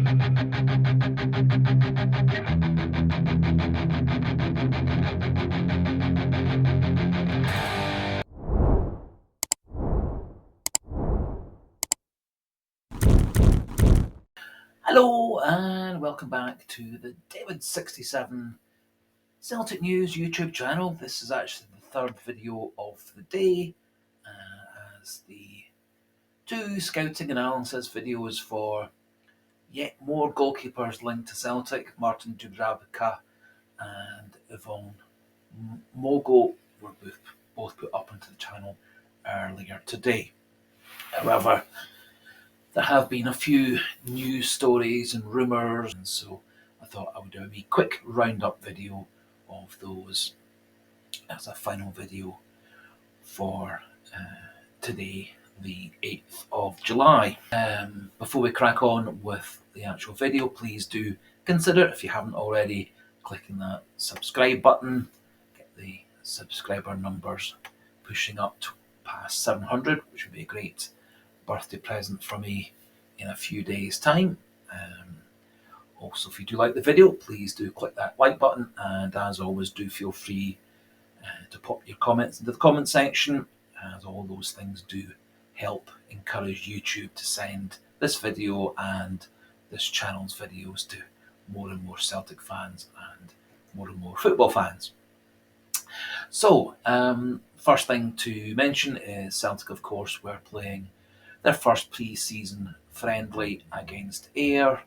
Hello and welcome back to the David67 Celtic News YouTube channel. This is actually the third video of the day, as the two scouting analysis videos for yet more goalkeepers linked to Celtic, Martin Dubravka and Mvogo, were both put up onto the channel earlier today. However, there have been a few news stories and rumours, and so I thought I would do a wee quick roundup video of those as a final video for today, the 8th of July. Before we crack on with the actual video, please do consider, if you haven't already, clicking that subscribe button. Get the subscriber numbers pushing up to past 700, which would be a great birthday present for me in a few days' time. Also, if you do like the video, please do click that like button, and as always, do feel free to pop your comments into the comment section, as all those things do help encourage YouTube to send this video and this channel's videos to more and more Celtic fans and more football fans. So, first thing to mention is Celtic, of course, were playing their first pre-season friendly against Ayr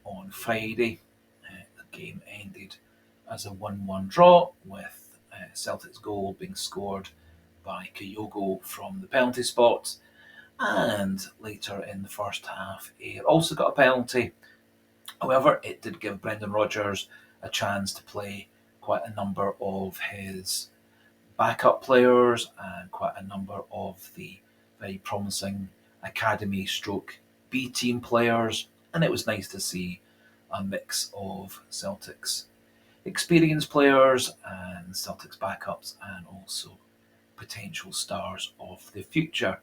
on Friday. The game ended as a 1-1 draw, with Celtic's goal being scored by Kyogo from the penalty spot, and later in the first half Ayr also got a penalty. However, it did give Brendan Rodgers a chance to play quite a number of his backup players and quite a number of the very promising academy stroke B team players, and it was nice to see a mix of Celtic's experienced players and Celtic's backups and also potential stars of the future.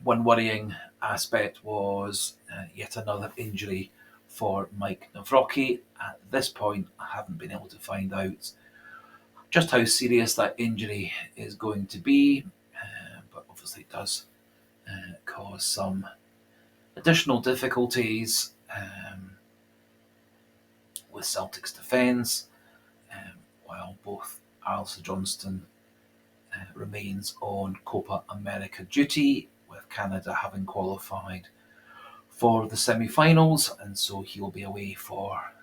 One worrying aspect was yet another injury for Mike Mvogo. At this point, I haven't been able to find out just how serious that injury is going to be, but obviously it does cause some additional difficulties with Celtic's defence, while both Alistair Johnston remains on Copa America duty, with Canada having qualified for the semi-finals, and so he'll be away for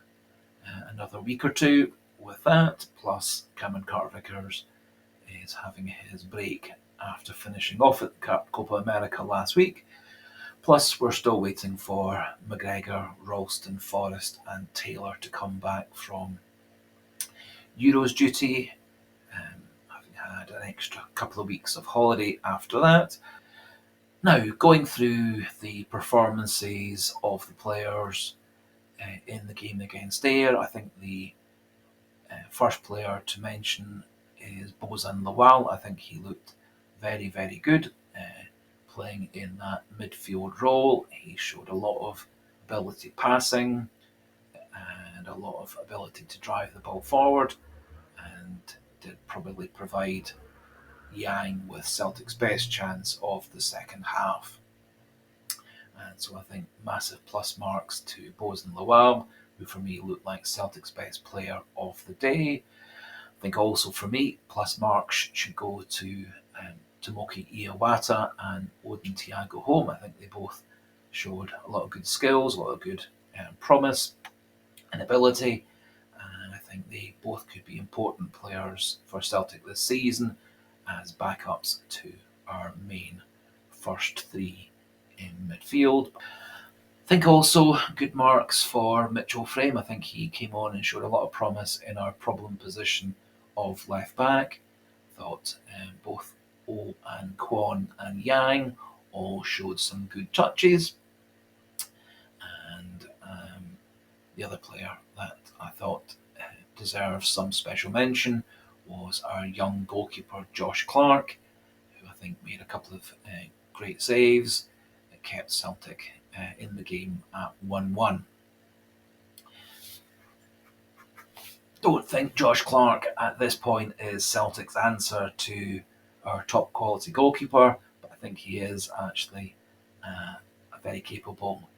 another week or two with that. Plus, Cameron Carter-Vickers is having his break after finishing off at the Copa America last week. Plus, we're still waiting for McGregor, Ralston, Forrest and Taylor to come back from Euros duty, having had an extra couple of weeks of holiday after that. Now, going through the performances of the players in the game against Ayr, I think the first player to mention is Bozan Lawal. I think he looked very, very good playing in that midfield role. He showed a lot of ability passing and a lot of ability to drive the ball forward, and did probably provide Yang with Celtic's best chance of the second half. And so I think massive plus marks to Bozan Lawal, who for me looked like Celtic's best player of the day. I think also for me, plus marks should go to Tomoki Iwata and Odin Thiago Holm. I think they both showed a lot of good skills, a lot of good promise and ability, and I think they both could be important players for Celtic this season as backups to our main first three in midfield. I think also good marks for Mitchell Frame. I think he came on and showed a lot of promise in our problem position of left back. Thought both O and Kwon and Yang all showed some good touches. And the other player that I thought deserves some special mention was our young goalkeeper Josh Clark, who I think made a couple of great saves. It kept Celtic in the game at 1-1. Don't think Josh Clark at this point is Celtic's answer to our top quality goalkeeper, but I think he is actually a very capable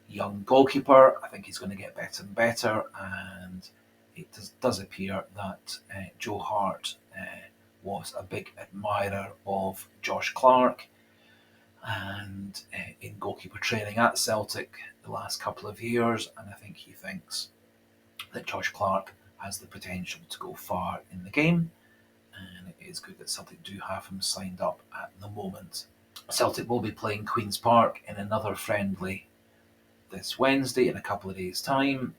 young goalkeeper. I think he's going to get better and better, and it does appear that Joe Hart was a big admirer of Josh Clark, and in goalkeeper training at Celtic the last couple of years, and I think he thinks that Josh Clark has the potential to go far in the game, and it is good that Celtic do have him signed up at the moment. Celtic will be playing Queen's Park in another friendly this Wednesday in a couple of days' time.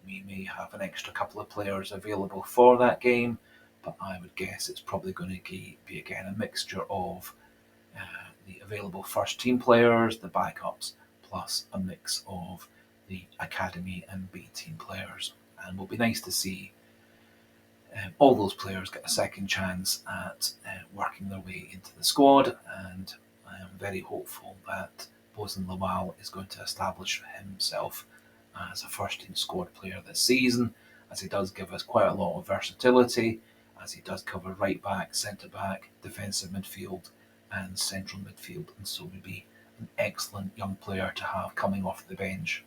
We may have an extra couple of players available for that game, but I would guess it's probably going to be again a mixture of the available first team players, the backups, plus a mix of the academy and B team players. And it will be nice to see all those players get a second chance at working their way into the squad, and I am very hopeful that Bozen Lawal is going to establish himself as a first team squad player this season, as he does give us quite a lot of versatility, as he does cover right back, centre back, defensive midfield and central midfield, and so would be an excellent young player to have coming off the bench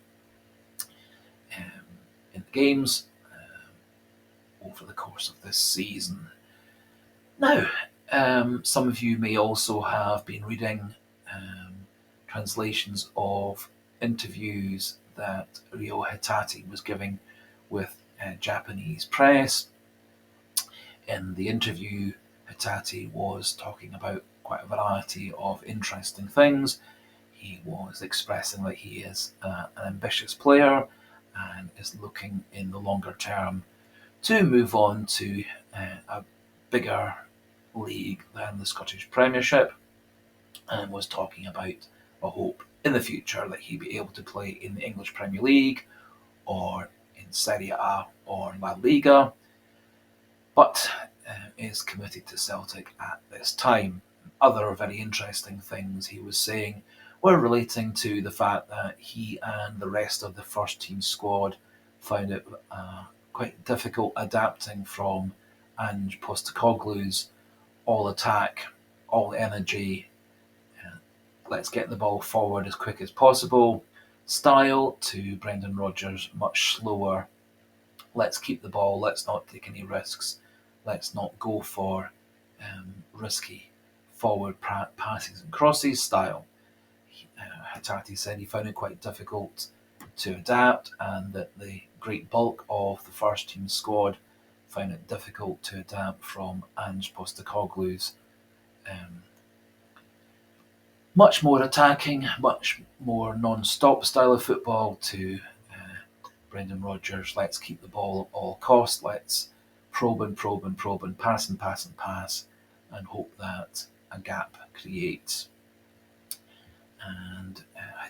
in the games over the course of this season. Now, some of you may also have been reading translations of interviews that Reo Hatate was giving with Japanese press. In the interview, Hatate was talking about quite a variety of interesting things. He was expressing that he is an ambitious player and is looking in the longer term to move on to a bigger league than the Scottish Premiership, and was talking about a hope in the future that he'd be able to play in the English Premier League or in Serie A or La Liga, but is committed to Celtic at this time. Other very interesting things he was saying were relating to the fact that he and the rest of the first team squad found it quite difficult adapting from Ange Postecoglou's all attack, all energy, let's get the ball forward as quick as possible style to Brendan Rodgers' much slower, let's keep the ball, let's not take any risks, let's not go for risky forward passes and crosses style. Hatate said he found it quite difficult to adapt, and that the great bulk of the first team squad found it difficult to adapt from Ange Postecoglou's much more attacking, much more non-stop style of football to Brendan Rodgers. Let's keep the ball at all costs. Let's probe and probe and probe and pass and pass and pass and hope that a gap creates. And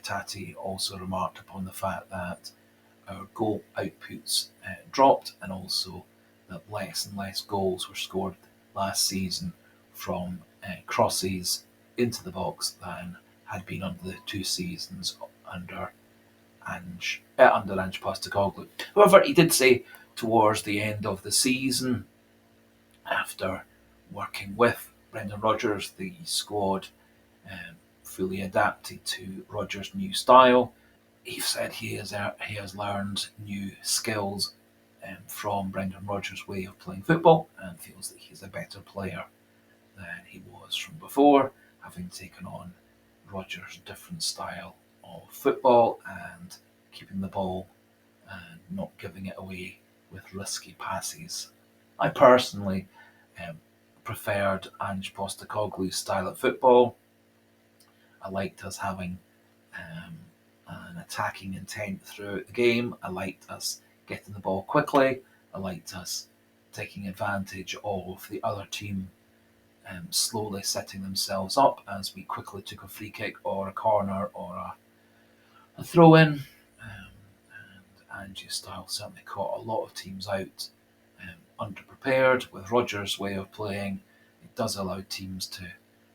Hatate also remarked upon the fact that our goal outputs dropped, and also that less and less goals were scored last season from crosses into the box than had been under the 2 seasons under Ange Postecoglou. However, he did say towards the end of the season, after working with Brendan Rodgers, the squad fully adapted to Rodgers' new style. He said he has learned new skills from Brendan Rodgers' way of playing football, and feels that he's a better player than he was from before, having taken on Rodgers' different style of football and keeping the ball and not giving it away with risky passes. I personally preferred Ange Postecoglou's style of football. I liked us having an attacking intent throughout the game. I liked us getting the ball quickly. I liked us taking advantage of the other team slowly setting themselves up as we quickly took a free kick or a corner or a throw in. And Angie's style certainly caught a lot of teams out underprepared. With Rodgers' way of playing, it does allow teams to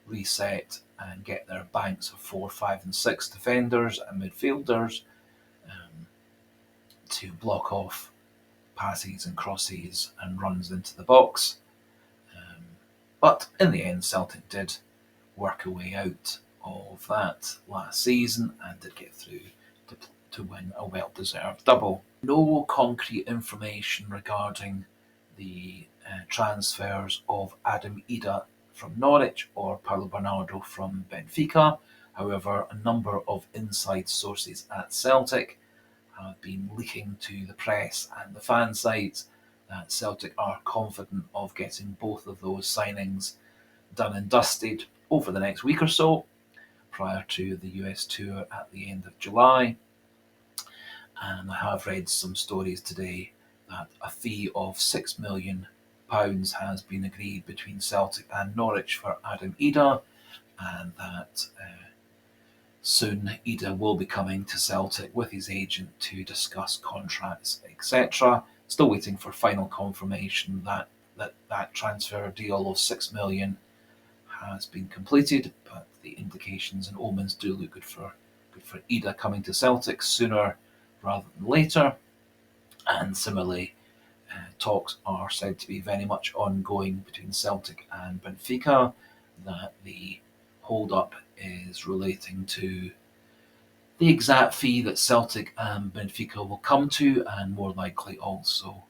reset and get their banks of 4, 5 and 6 defenders and midfielders to block off passes and crosses and runs into the box. But in the end, Celtic did work a way out of that last season and did get through to win a well-deserved double. No concrete information regarding the transfers of Adam Idah from Norwich or Paulo Bernardo from Benfica. However, a number of inside sources at Celtic have been leaking to the press and the fan sites that Celtic are confident of getting both of those signings done and dusted over the next week or so, prior to the US tour at the end of July. And I have read some stories today that a fee of £6 million has been agreed between Celtic and Norwich for Adam Idah, and that soon Idah will be coming to Celtic with his agent to discuss contracts, etc. Still waiting for final confirmation that transfer deal of £6 million has been completed, but the indications and omens do look good for Idah coming to Celtic sooner rather than later. And similarly, talks are said to be very much ongoing between Celtic and Benfica, that the hold-up is relating to the exact fee that Celtic and Benfica will come to, and more likely also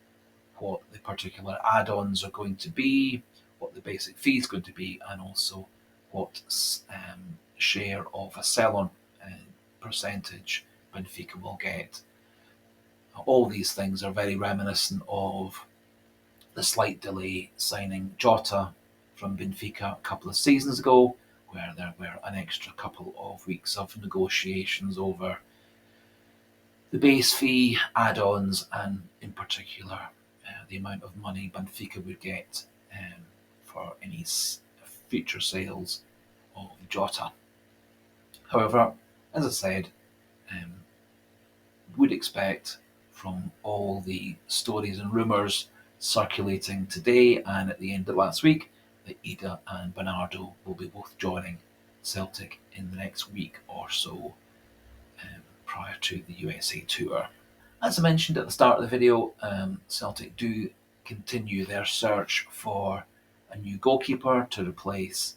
what the particular add-ons are going to be, what the basic fee is going to be, and also what share of a sell-on percentage Benfica will get. All these things are very reminiscent of the slight delay signing Jota from Benfica a couple of seasons ago, where there were an extra couple of weeks of negotiations over the base fee, add-ons, and in particular the amount of money Benfica would get for any future sales of Jota. However, as I said, would expect from all the stories and rumours circulating today and at the end of last week that Idah and Bernardo will be both joining Celtic in the next week or so prior to the USA tour. As I mentioned at the start of the video, Celtic do continue their search for a new goalkeeper to replace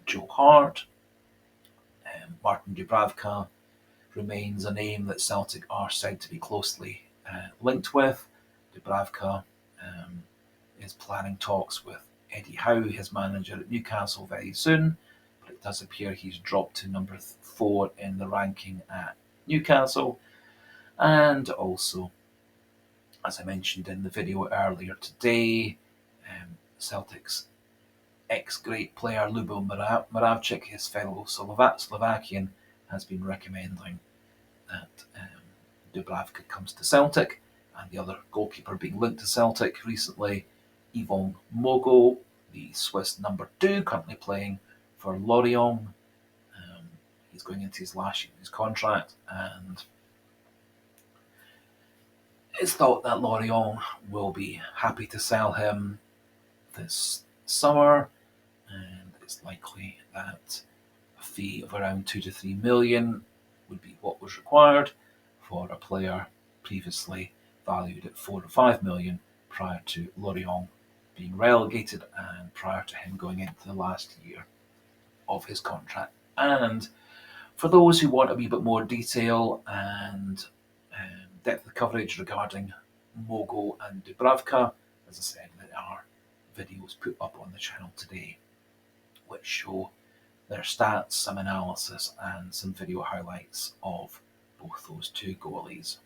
Joe Hart. Martin Dubravka remains a name that Celtic are said to be closely linked with. Dubravka is planning talks with Eddie Howe, his manager at Newcastle, very soon, but it does appear he's dropped to number 4 in the ranking at Newcastle. And also, as I mentioned in the video earlier today, Celtic's ex-great player Lubo Moravcik, his fellow Slovakian, has been recommending that Dubravka comes to Celtic, and the other goalkeeper being linked to Celtic recently, Mvogo, the Swiss number 2, currently playing for Lorient. He's going into his last year of his contract, and it's thought that Lorient will be happy to sell him this summer, and it's likely that a fee of around 2 to 3 million would be what was required for a player previously valued at 4 to 5 million prior to Lorient being relegated and prior to him going into the last year of his contract. And for those who want a wee bit more detail and depth of coverage regarding Mvogo and Dubravka, as I said, there are videos put up on the channel today which show their stats, some analysis, and some video highlights of both those two goalies.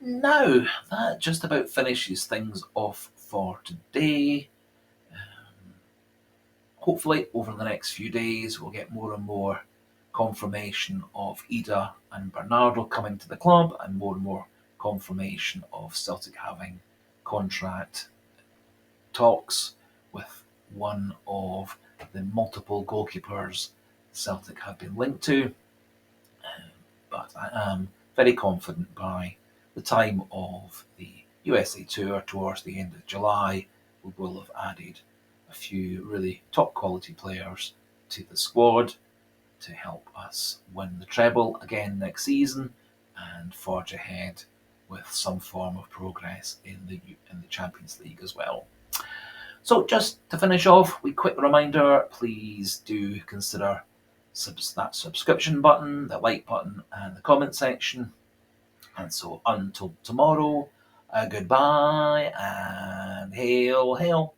Now, that just about finishes things off for today. Hopefully, over the next few days, we'll get more and more confirmation of Idah and Bernardo coming to the club, and more confirmation of Celtic having contract talks with one of the multiple goalkeepers Celtic have been linked to. But I am very confident by the time of the USA tour towards the end of July, we will have added a a few really top quality players to the squad to help us win the treble again next season and forge ahead with some form of progress in the Champions League as well. So just to finish off, a quick reminder, please do consider that subscription button, the like button and the comment section. And so until tomorrow, goodbye and hail, hail.